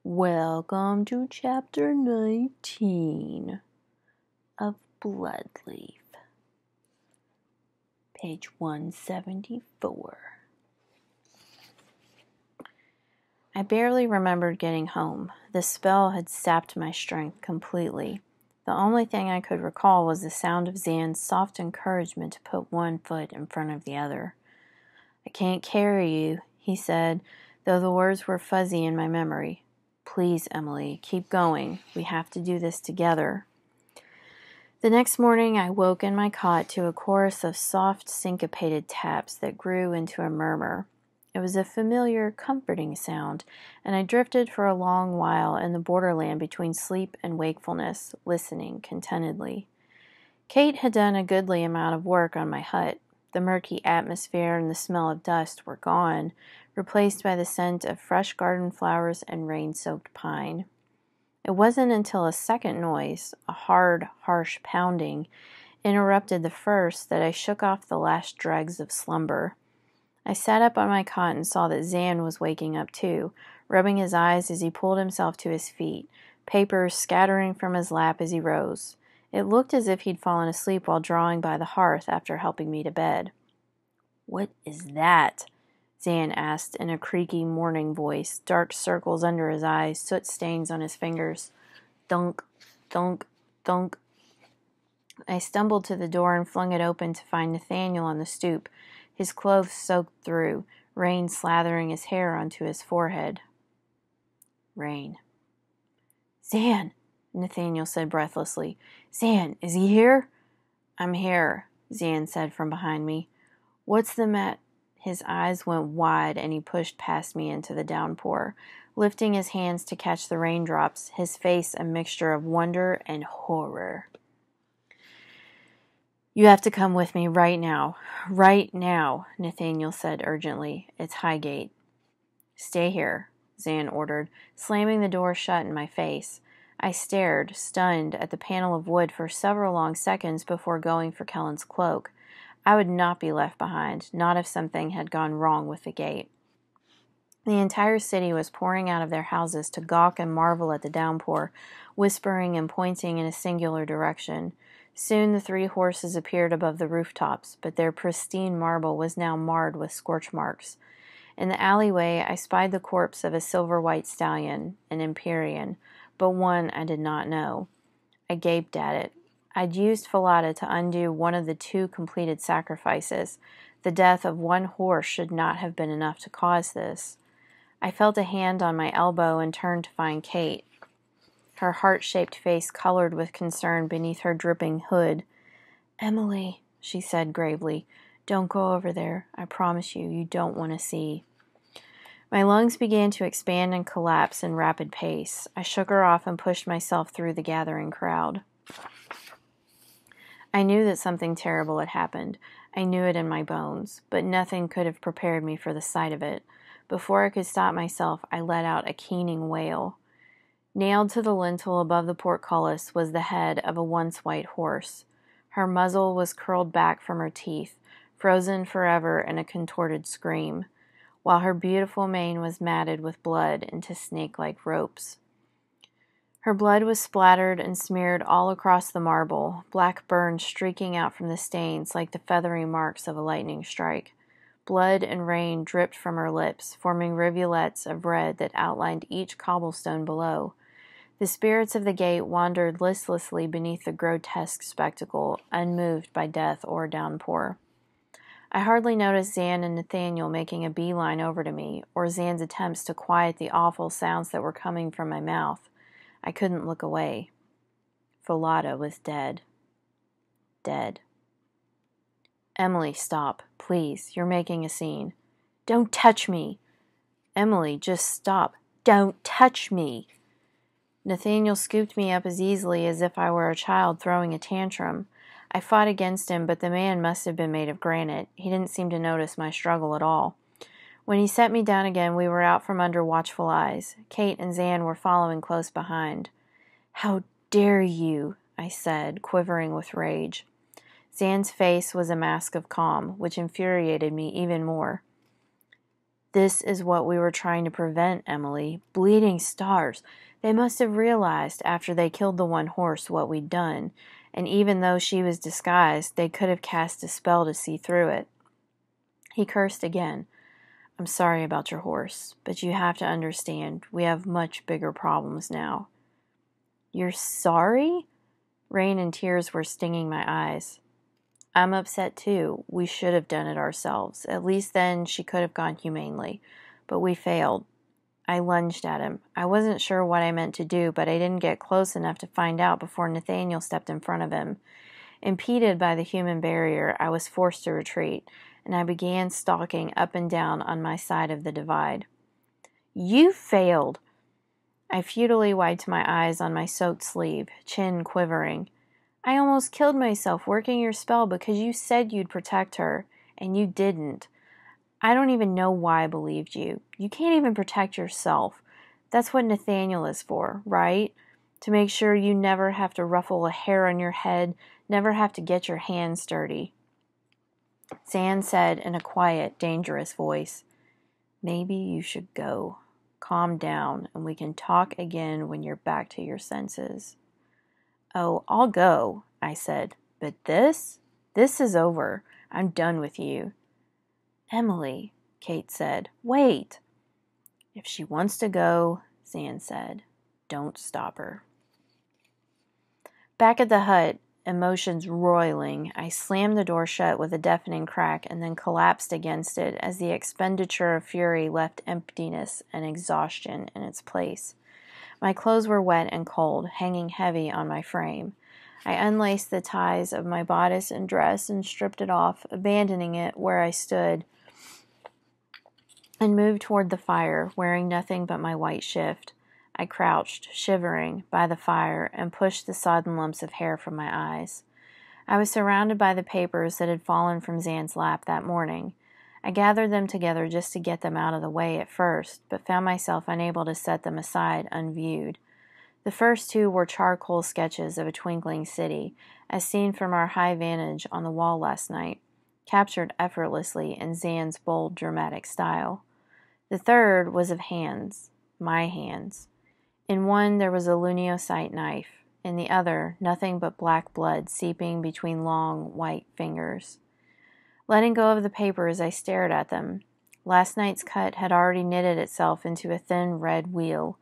Welcome to Chapter 19 of Bloodleaf, page 174. I barely remembered getting home. The spell had sapped my strength completely. The only thing I could recall was the sound of Zan's soft encouragement to put one foot in front of the other. "I can't carry you," he said, though the words were fuzzy in my memory. "Please, Emily, keep going. We have to do this together." The next morning I woke in my cot to a chorus of soft, syncopated taps that grew into a murmur. It was a familiar, comforting sound, and I drifted for a long while in the borderland between sleep and wakefulness, listening contentedly. Kate had done a goodly amount of work on my hut. The murky atmosphere and the smell of dust were gone, replaced by the scent of fresh garden flowers and rain-soaked pine. It wasn't until a second noise, a hard, harsh pounding, interrupted the first that I shook off the last dregs of slumber. I sat up on my cot and saw that Zan was waking up too, rubbing his eyes as he pulled himself to his feet, papers scattering from his lap as he rose. It looked as if he'd fallen asleep while drawing by the hearth after helping me to bed. "What is that?" Zan asked in a creaky morning voice, dark circles under his eyes, soot stains on his fingers. Thunk, thunk, thunk. I stumbled to the door and flung it open to find Nathaniel on the stoop, his clothes soaked through, rain slathering his hair onto his forehead. Rain. "Zan," Nathaniel said breathlessly. "Zan, is he here?" "I'm here," Zan said from behind me. "What's the mat?" His eyes went wide and he pushed past me into the downpour, lifting his hands to catch the raindrops, his face a mixture of wonder and horror. "You have to come with me right now. Right now," Nathaniel said urgently. "It's Highgate." "Stay here," Zan ordered, slamming the door shut in my face. I stared, stunned, at the panel of wood for several long seconds before going for Kellen's cloak. I would not be left behind, not if something had gone wrong with the gate. The entire city was pouring out of their houses to gawk and marvel at the downpour, whispering and pointing in a singular direction. Soon the three horses appeared above the rooftops, but their pristine marble was now marred with scorch marks. In the alleyway I spied the corpse of a silver-white stallion, an Empyrean, but one I did not know. I gaped at it. I'd used Falada to undo one of the two completed sacrifices. The death of one horse should not have been enough to cause this. I felt a hand on my elbow and turned to find Kate, her heart-shaped face colored with concern beneath her dripping hood. "Emily," she said gravely, "don't go over there. I promise you don't want to see." My lungs began to expand and collapse in rapid pace. I shook her off and pushed myself through the gathering crowd. I knew that something terrible had happened. I knew it in my bones, but nothing could have prepared me for the sight of it. Before I could stop myself, I let out a keening wail. Nailed to the lintel above the portcullis was the head of a once white horse. Her muzzle was curled back from her teeth, frozen forever in a contorted scream, while her beautiful mane was matted with blood into snake-like ropes. Her blood was splattered and smeared all across the marble, black burns streaking out from the stains like the feathery marks of a lightning strike. Blood and rain dripped from her lips, forming rivulets of red that outlined each cobblestone below. The spirits of the gate wandered listlessly beneath the grotesque spectacle, unmoved by death or downpour. I hardly noticed Zan and Nathaniel making a beeline over to me, or Zan's attempts to quiet the awful sounds that were coming from my mouth. I couldn't look away. Falada was dead. Dead. "Emily, stop. Please, you're making a scene." "Don't touch me!" "Emily, just stop. Don't touch me!" Nathaniel scooped me up as easily as if I were a child throwing a tantrum. I fought against him, but the man must have been made of granite. He didn't seem to notice my struggle at all. When he set me down again, we were out from under watchful eyes. Kate and Zan were following close behind. "How dare you?" I said, quivering with rage. Zan's face was a mask of calm, which infuriated me even more. This is what we were trying to prevent, Emily. Bleeding stars. They must have realized after they killed the one horse what we'd done, and even though she was disguised, they could have cast a spell to see through it. He cursed again. I'm sorry about your horse, but you have to understand, we have much bigger problems now. You're sorry? Rain and tears were stinging my eyes. I'm upset too. We should have done it ourselves. At least then she could have gone humanely. But we failed. I lunged at him. I wasn't sure what I meant to do, but I didn't get close enough to find out before Nathaniel stepped in front of him. Impeded by the human barrier, I was forced to retreat, and I began stalking up and down on my side of the divide. You failed! I futilely wiped my eyes on my soaked sleeve, chin quivering. I almost killed myself working your spell because you said you'd protect her, and you didn't. I don't even know why I believed you. You can't even protect yourself. That's what Nathaniel is for, right? To make sure you never have to ruffle a hair on your head, never have to get your hands dirty. Zan said in a quiet, dangerous voice, Maybe you should go. Calm down, and we can talk again when you're back to your senses. Oh, I'll go, I said. But this is over. I'm done with you. Emily, Kate said, wait. If she wants to go, Zan said, don't stop her. Back at the hut, emotions roiling, I slammed the door shut with a deafening crack and then collapsed against it as the expenditure of fury left emptiness and exhaustion in its place. My clothes were wet and cold, hanging heavy on my frame. I unlaced the ties of my bodice and dress and stripped it off, abandoning it where I stood, and moved toward the fire, wearing nothing but my white shift. I crouched, shivering, by the fire and pushed the sodden lumps of hair from my eyes. I was surrounded by the papers that had fallen from Zan's lap that morning. I gathered them together just to get them out of the way at first, but found myself unable to set them aside unviewed. The first two were charcoal sketches of a twinkling city, as seen from our high vantage on the wall last night, captured effortlessly in Zan's bold, dramatic style. The third was of hands, my hands. In one there was a luneosite knife, in the other nothing but black blood seeping between long, white fingers. Letting go of the papers, I stared at them. Last night's cut had already knitted itself into a thin red wheal.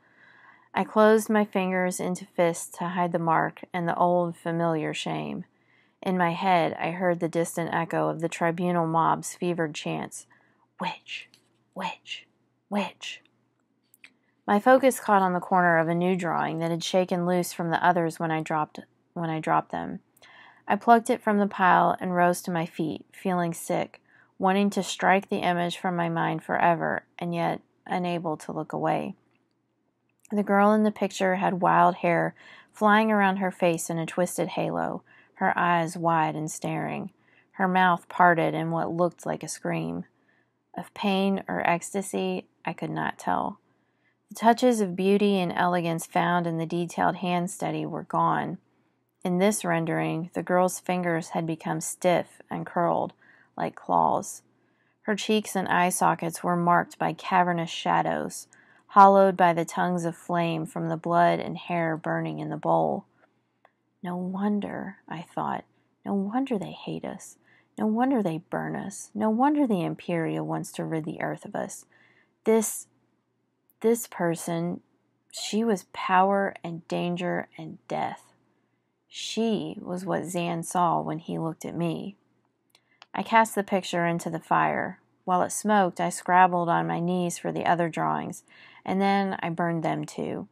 I closed my fingers into fists to hide the mark and the old, familiar shame. In my head, I heard the distant echo of the tribunal mob's fevered chants, Witch! Witch! Witch! My focus caught on the corner of a new drawing that had shaken loose from the others when I dropped them. I plucked it from the pile and rose to my feet, feeling sick, wanting to strike the image from my mind forever, and yet unable to look away. The girl in the picture had wild hair flying around her face in a twisted halo, her eyes wide and staring, her mouth parted in what looked like a scream. Of pain or ecstasy, I could not tell. The touches of beauty and elegance found in the detailed hand study were gone. In this rendering, the girl's fingers had become stiff and curled, like claws. Her cheeks and eye sockets were marked by cavernous shadows, hollowed by the tongues of flame from the blood and hair burning in the bowl. No wonder, I thought, no wonder they hate us. No wonder they burn us. No wonder the Imperial wants to rid the earth of us. This person, she was power and danger and death. She was what Zan saw when he looked at me. I cast the picture into the fire. While it smoked, I scrabbled on my knees for the other drawings, and then I burned them too.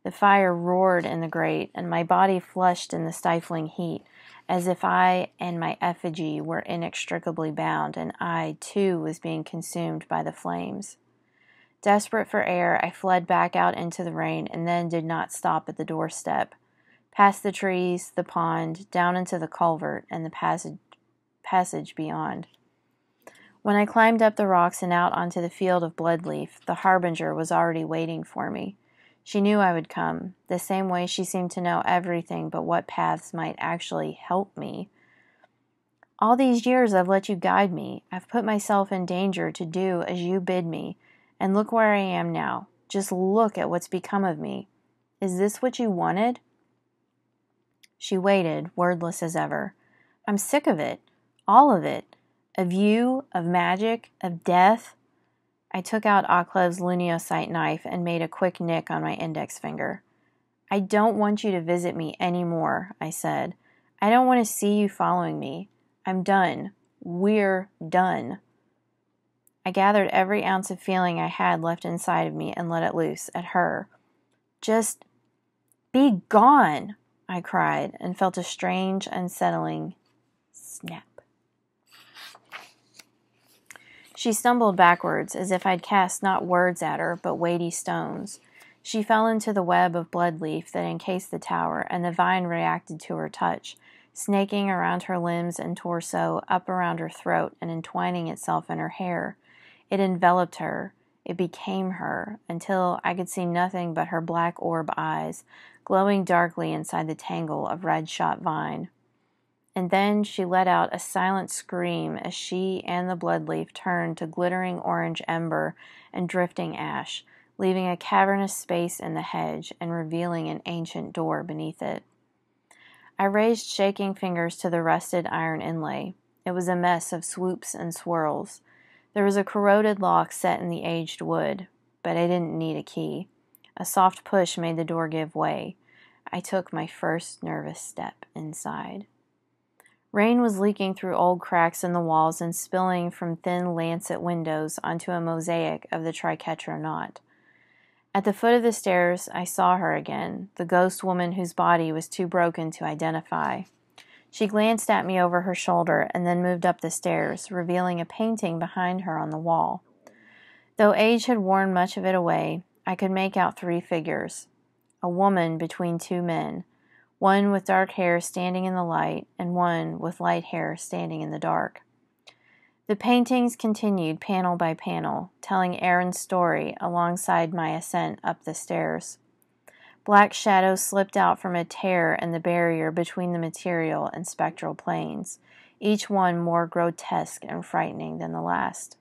The fire roared in the grate, and my body flushed in the stifling heat, as if I and my effigy were inextricably bound, and I, too, was being consumed by the flames. Desperate for air, I fled back out into the rain, and then did not stop at the doorstep. Past the trees, the pond, down into the culvert, and the passage beyond. When I climbed up the rocks and out onto the field of Bloodleaf, the harbinger was already waiting for me. She knew I would come, the same way she seemed to know everything but what paths might actually help me. All these years I've let you guide me. I've put myself in danger to do as you bid me. And look where I am now. Just look at what's become of me. Is this what you wanted?" She waited, wordless as ever. "I'm sick of it. All of it. Of you, of magic, of death." I took out Oklev's luneosite knife and made a quick nick on my index finger. "I don't want you to visit me any more," I said. "I don't want to see you following me. I'm done. We're done." I gathered every ounce of feeling I had left inside of me and let it loose at her. "Just be gone," I cried, and felt a strange, unsettling snap. She stumbled backwards, as if I'd cast not words at her, but weighty stones. She fell into the web of bloodleaf that encased the tower, and the vine reacted to her touch, snaking around her limbs and torso, up around her throat, and entwining itself in her hair. It enveloped her. It became her, until I could see nothing but her black orb eyes, glowing darkly inside the tangle of red-shot vine. And then she let out a silent scream as she and the bloodleaf turned to glittering orange ember and drifting ash, leaving a cavernous space in the hedge and revealing an ancient door beneath it. I raised shaking fingers to the rusted iron inlay. It was a mess of swoops and swirls. There was a corroded lock set in the aged wood, but I didn't need a key. A soft push made the door give way. I took my first nervous step inside. Rain was leaking through old cracks in the walls and spilling from thin lancet windows onto a mosaic of the triquetra knot. At the foot of the stairs, I saw her again, the ghost woman whose body was too broken to identify. She glanced at me over her shoulder and then moved up the stairs, revealing a painting behind her on the wall. Though age had worn much of it away, I could make out 3 figures. A woman between 2 men, one with dark hair standing in the light, and one with light hair standing in the dark. The paintings continued panel by panel, telling Aaron's story alongside my ascent up the stairs. Black shadows slipped out from a tear in the barrier between the material and spectral planes, each one more grotesque and frightening than the last.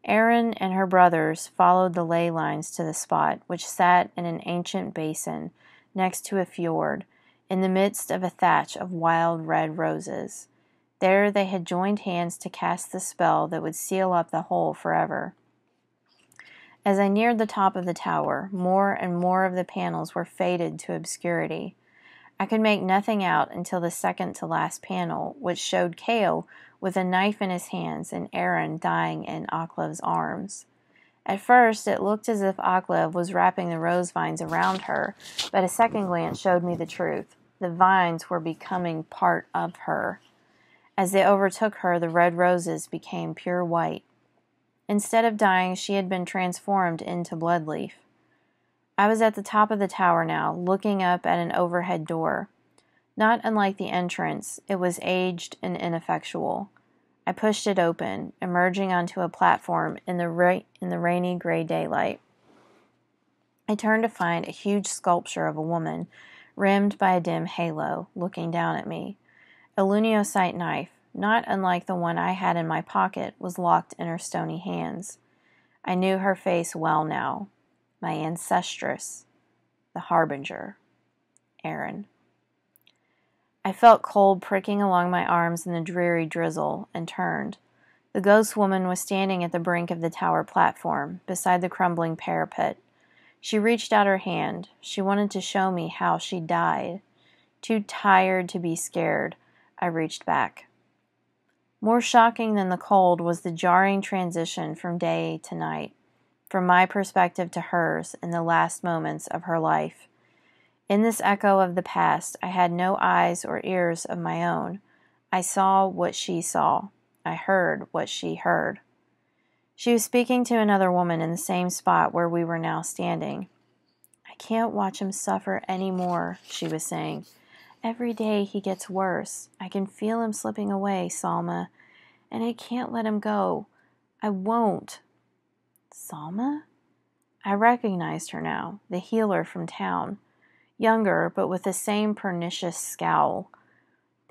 Aaron and her brothers followed the ley lines to the spot, which sat in an ancient basin next to a fjord, in the midst of a thatch of wild red roses. There they had joined hands to cast the spell that would seal up the hole forever. As I neared the top of the tower, more and more of the panels were faded to obscurity. I could make nothing out until the second-to-last panel, which showed Kale with a knife in his hands and Aaron dying in Oklev's arms. At first, it looked as if Oklev was wrapping the rose vines around her, but a second glance showed me the truth. The vines were becoming part of her. As they overtook her, the red roses became pure white. Instead of dying, she had been transformed into Bloodleaf. I was at the top of the tower now, looking up at an overhead door. Not unlike the entrance, it was aged and ineffectual. I pushed it open, emerging onto a platform in the rainy gray daylight. I turned to find a huge sculpture of a woman, rimmed by a dim halo, looking down at me. A luneosite knife, not unlike the one I had in my pocket, was locked in her stony hands. I knew her face well now. My ancestress, the harbinger, Aaron. I felt cold pricking along my arms in the dreary drizzle, and turned. The ghost woman was standing at the brink of the tower platform, beside the crumbling parapet. She reached out her hand. She wanted to show me how she died. Too tired to be scared, I reached back. More shocking than the cold was the jarring transition from day to night, from my perspective to hers in the last moments of her life. In this echo of the past, I had no eyes or ears of my own. I saw what she saw. I heard what she heard. She was speaking to another woman in the same spot where we were now standing. "I can't watch him suffer any more," she was saying. "Every day he gets worse. I can feel him slipping away, Salma, and I can't let him go. I won't." Salma? I recognized her now, the healer from town. Younger, but with the same pernicious scowl.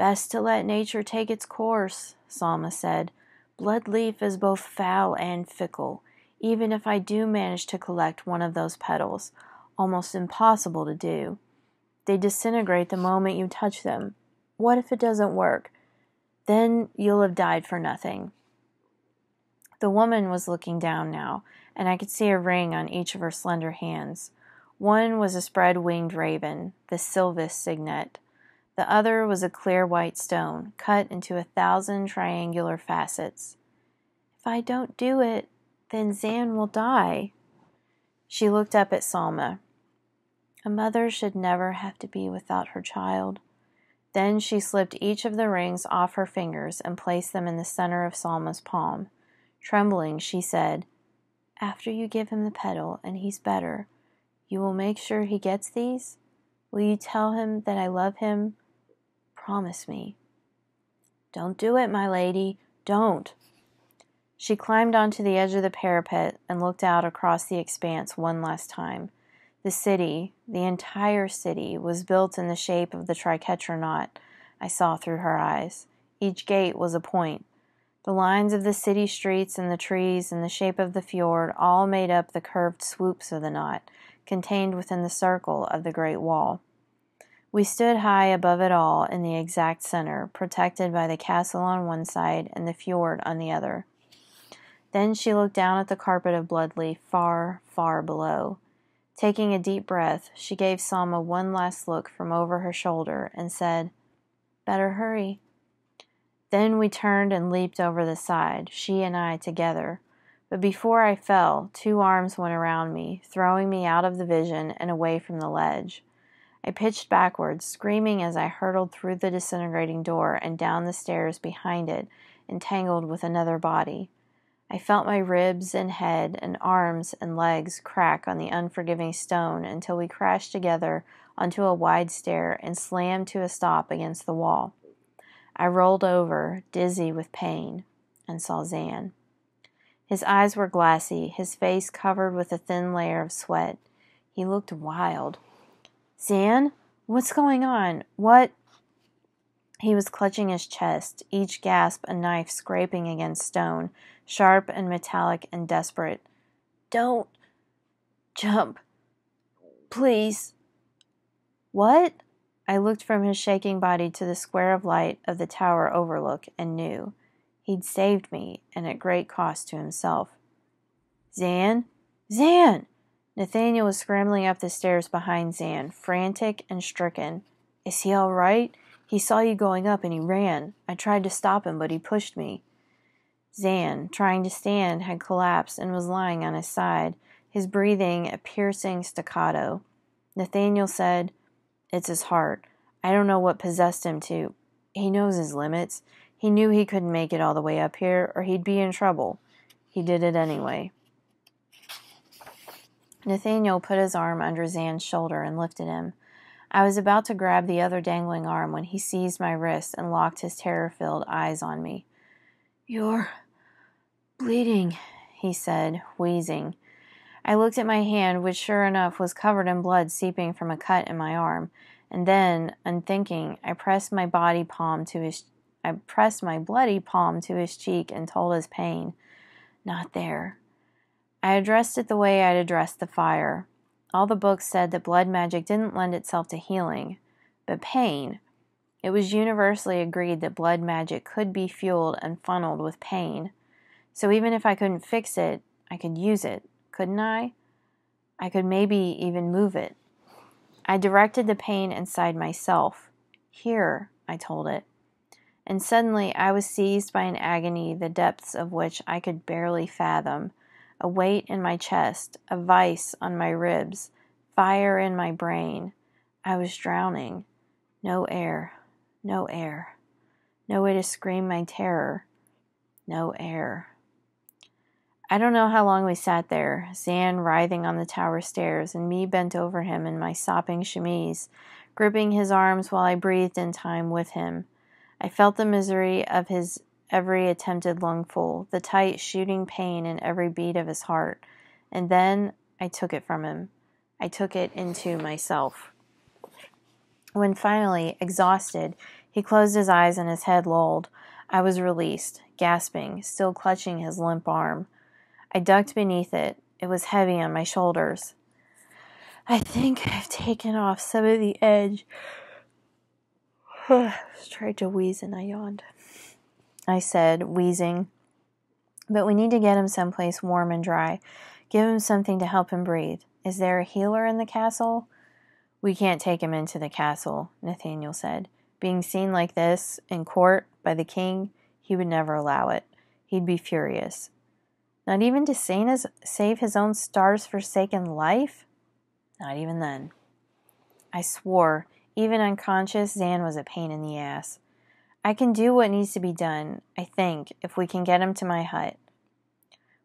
Best to let nature take its course, Salma said. Bloodleaf is both foul and fickle. Even if I do manage to collect one of those petals, almost impossible to do. They disintegrate the moment you touch them. What if it doesn't work? Then you'll have died for nothing. The woman was looking down now, and I could see a ring on each of her slender hands. One was a spread-winged raven, the Sylvis signet. The other was a clear white stone, cut into 1,000 triangular facets. If I don't do it, then Zan will die. She looked up at Salma. A mother should never have to be without her child. Then she slipped each of the rings off her fingers and placed them in the center of Salma's palm. Trembling, she said, After you give him the petal and he's better, you will make sure he gets these? Will you tell him that I love him? Promise me. Don't do it, my lady. Don't. She climbed onto the edge of the parapet and looked out across the expanse one last time. The city, the entire city, was built in the shape of the triquetra knot I saw through her eyes. Each gate was a point. The lines of the city streets and the trees and the shape of the fjord all made up the curved swoops of the knot, contained within the circle of the great wall. We stood high above it all in the exact center, protected by the castle on one side and the fjord on the other. Then she looked down at the carpet of Bloodleaf far, far below. Taking a deep breath, she gave Salma one last look from over her shoulder and said, Better hurry. Then we turned and leaped over the side, she and I together. But before I fell, 2 arms went around me, throwing me out of the vision and away from the ledge. I pitched backwards, screaming as I hurtled through the disintegrating door and down the stairs behind it, entangled with another body. I felt my ribs and head and arms and legs crack on the unforgiving stone until we crashed together onto a wide stair and slammed to a stop against the wall. I rolled over, dizzy with pain, and saw Zan. His eyes were glassy, his face covered with a thin layer of sweat. He looked wild. Zan? What's going on? What? He was clutching his chest, each gasp a knife scraping against stone, sharp and metallic and desperate. Don't jump. Please. What? I looked from his shaking body to the square of light of the tower overlook and knew. He'd saved me, and at great cost to himself. Zan? Zan! Nathaniel was scrambling up the stairs behind Zan, frantic and stricken. Is he all right? He saw you going up and he ran. I tried to stop him, but he pushed me. Zan, trying to stand, had collapsed and was lying on his side, his breathing a piercing staccato. Nathaniel said, It's his heart. I don't know what possessed him to. He knows his limits. He knew he couldn't make it all the way up here, or he'd be in trouble. He did it anyway. Nathaniel put his arm under Zan's shoulder and lifted him. I was about to grab the other dangling arm when he seized my wrist and locked his terror-filled eyes on me. You're bleeding, he said, wheezing. I looked at my hand, which sure enough was covered in blood seeping from a cut in my arm, and then, unthinking, I pressed my bloody palm to his cheek and told his pain. Not there. I addressed it the way I'd addressed the fire. All the books said that blood magic didn't lend itself to healing, but pain. It was universally agreed that blood magic could be fueled and funneled with pain. So even if I couldn't fix it, I could use it, couldn't I? I could maybe even move it. I directed the pain inside myself. Here, I told it. And suddenly I was seized by an agony the depths of which I could barely fathom. A weight in my chest, a vice on my ribs, fire in my brain. I was drowning. No air, no air. No way to scream my terror. No air. I don't know how long we sat there, Zan writhing on the tower stairs and me bent over him in my sopping chemise, gripping his arms while I breathed in time with him. I felt the misery of his every attempted lungful, the tight shooting pain in every beat of his heart, and then I took it from him. I took it into myself. When finally, exhausted, He closed his eyes and his head lolled. I was released, gasping, still clutching his limp arm. I ducked beneath it. It was heavy on my shoulders. I think I've taken off some of the edge. I tried to wheeze and I yawned. I said, wheezing. But we need to get him someplace warm and dry. Give him something to help him breathe. Is there a healer in the castle? We can't take him into the castle, Nathaniel said. Being seen like this in court by the king, he would never allow it. He'd be furious. Not even to save his own stars-forsaken life? Not even then. I swore, even unconscious, Zan was a pain in the ass. I can do what needs to be done, I think, if we can get him to my hut.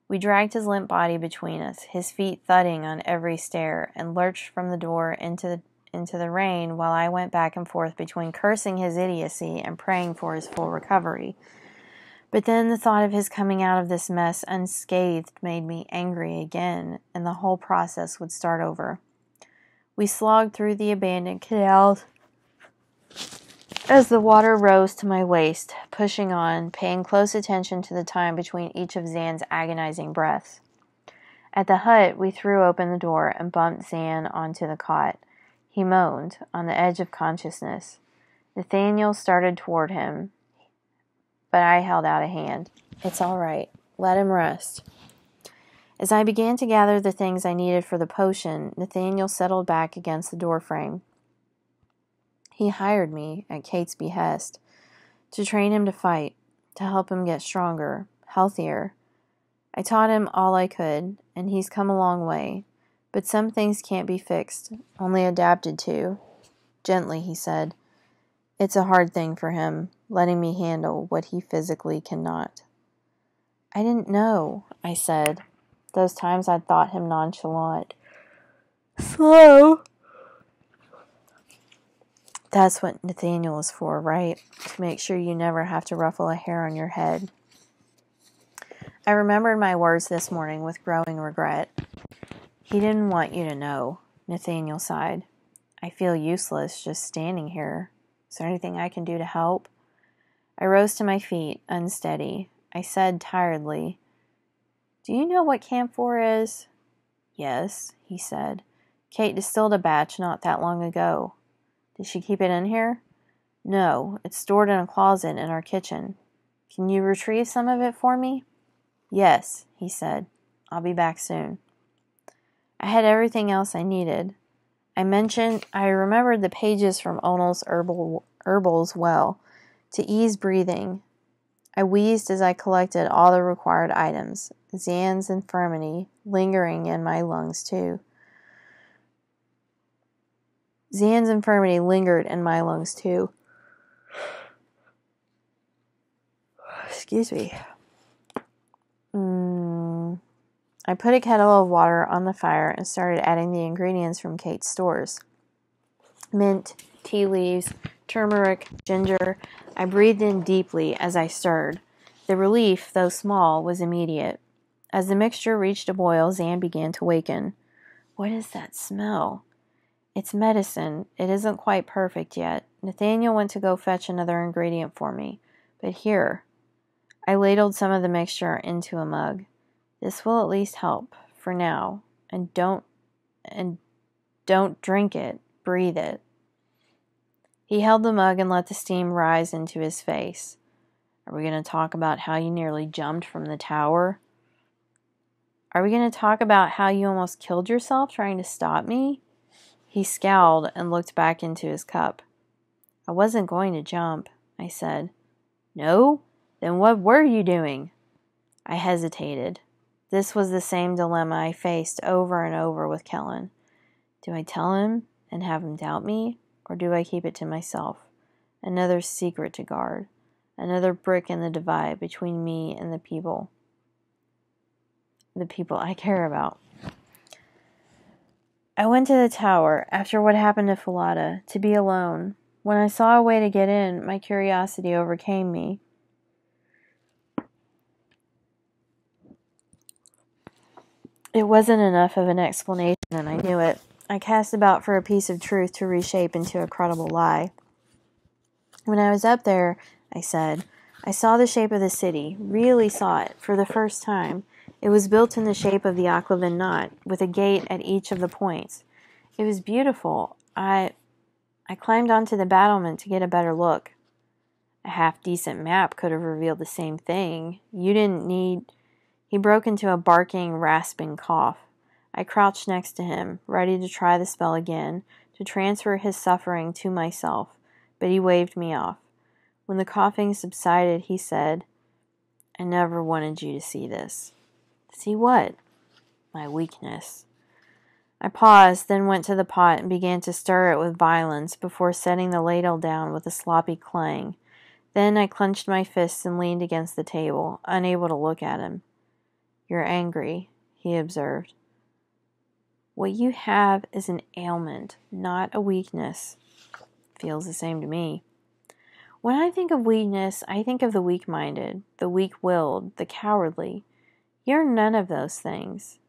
We dragged his limp body between us, his feet thudding on every stair, and lurched from the door into the rain while I went back and forth between cursing his idiocy and praying for his full recovery. But then the thought of his coming out of this mess unscathed made me angry again, and the whole process would start over. We slogged through the abandoned canals as the water rose to my waist, pushing on, paying close attention to the time between each of Zan's agonizing breaths. At the hut, we threw open the door and bumped Zan onto the cot. He moaned, on the edge of consciousness. Nathaniel started toward him, but I held out a hand. It's all right. Let him rest. As I began to gather the things I needed for the potion, Nathaniel settled back against the doorframe. He hired me, at Kate's behest, to train him to fight, to help him get stronger, healthier. I taught him all I could, and he's come a long way. But some things can't be fixed, only adapted to. Gently, he said. It's a hard thing for him, letting me handle what he physically cannot. I didn't know, I said. Those times I'd thought him nonchalant. Slow. That's what Nathaniel is for, right? To make sure you never have to ruffle a hair on your head. I remembered my words this morning with growing regret. He didn't want you to know, Nathaniel sighed. I feel useless just standing here. Is there anything I can do to help? I rose to my feet, unsteady. I said tiredly, Do you know what camphor is? Yes, he said. Kate distilled a batch not that long ago. Did she keep it in here? No, it's stored in a closet in our kitchen. Can you retrieve some of it for me? Yes, he said. I'll be back soon. I had everything else I needed. I remembered the pages from Onal's Herbal's Well to ease breathing. I wheezed as I collected all the required items. Zan's infirmity lingering in my lungs too. Zan's infirmity lingered in my lungs too. Excuse me. I put a kettle of water on the fire and started adding the ingredients from Kate's stores. Mint, tea leaves, turmeric, ginger. I breathed in deeply as I stirred. The relief, though small, was immediate. As the mixture reached a boil, Zan began to waken. What is that smell? It's medicine. It isn't quite perfect yet. Nathaniel went to go fetch another ingredient for me. But here. I ladled some of the mixture into a mug. This will at least help, for now. And don't drink it. Breathe it. He held the mug and let the steam rise into his face. Are we going to talk about how you nearly jumped from the tower? Are we going to talk about how you almost killed yourself trying to stop me? He scowled and looked back into his cup. I wasn't going to jump, I said. No? Then what were you doing? I hesitated. This was the same dilemma I faced over and over with Kellen. Do I tell him and have him doubt me, or do I keep it to myself? Another secret to guard. Another brick in the divide between me and the people I care about. I went to the tower, after what happened to Falada, to be alone. When I saw a way to get in, my curiosity overcame me. It wasn't enough of an explanation, and I knew it. I cast about for a piece of truth to reshape into a credible lie. When I was up there, I said, I saw the shape of the city, really saw it, for the first time. It was built in the shape of the Aklavin knot, with a gate at each of the points. It was beautiful. I climbed onto the battlement to get a better look. A half-decent map could have revealed the same thing. You didn't need... He broke into a barking, rasping cough. I crouched next to him, ready to try the spell again, to transfer his suffering to myself, but he waved me off. When the coughing subsided, he said, I never wanted you to see this. See what? My weakness. I paused, then went to the pot and began to stir it with violence before setting the ladle down with a sloppy clang. Then I clenched my fists and leaned against the table, unable to look at him. You're angry, he observed. What you have is an ailment, not a weakness. Feels the same to me. When I think of weakness, I think of the weak-minded, the weak-willed, the cowardly. You're none of those things.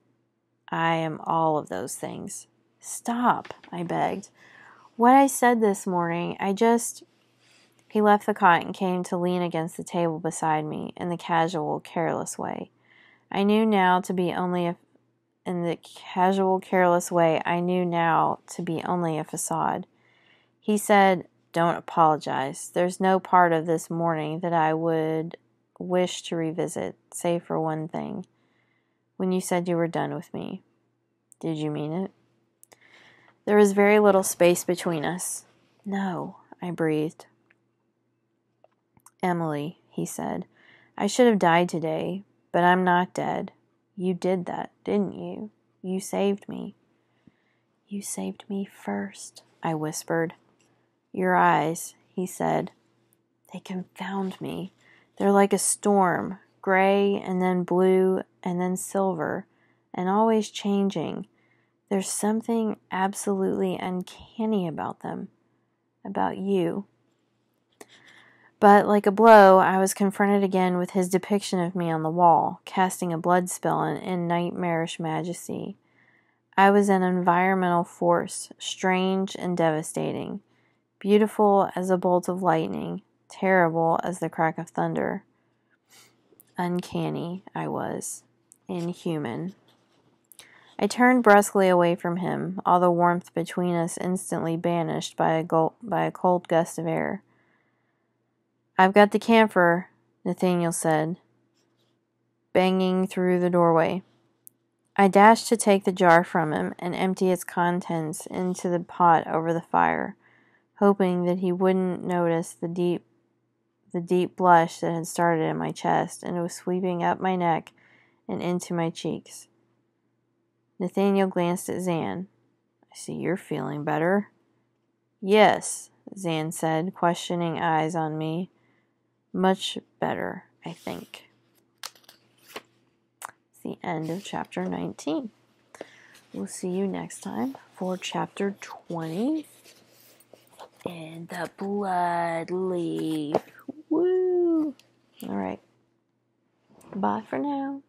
I am all of those things. Stop, I begged. What I said this morning, He left the cot and came to lean against the table beside me in the casual, careless way. I knew now to be only a facade. He said, Don't apologize. There's no part of this morning that I would wish to revisit, save for one thing. When you said you were done with me. Did you mean it? There was very little space between us. No, I breathed. Emily, he said, I should have died today, but I'm not dead. You did that, didn't you? You saved me. You saved me first, I whispered. Your eyes, he said. They confound me. They're like a storm, gray and then blue and then silver, and always changing. There's something absolutely uncanny about them, about you. But like a blow, I was confronted again with his depiction of me on the wall, casting a blood spell in nightmarish majesty. I was an environmental force, strange and devastating, beautiful as a bolt of lightning, terrible as the crack of thunder. Uncanny, I was. Inhuman. I turned brusquely away from him, all the warmth between us instantly banished by a cold gust of air. I've got the camphor, Nathaniel said, banging through the doorway. I dashed to take the jar from him and empty its contents into the pot over the fire, hoping that he wouldn't notice the deep blush that had started in my chest and was sweeping up my neck and into my cheeks. Nathaniel glanced at Zan. I see you're feeling better. Yes, Zan said, questioning eyes on me. Much better, I think. It's the end of chapter 19. We'll see you next time for chapter 20 and the Bloodleaf. Woo! All right. Bye for now.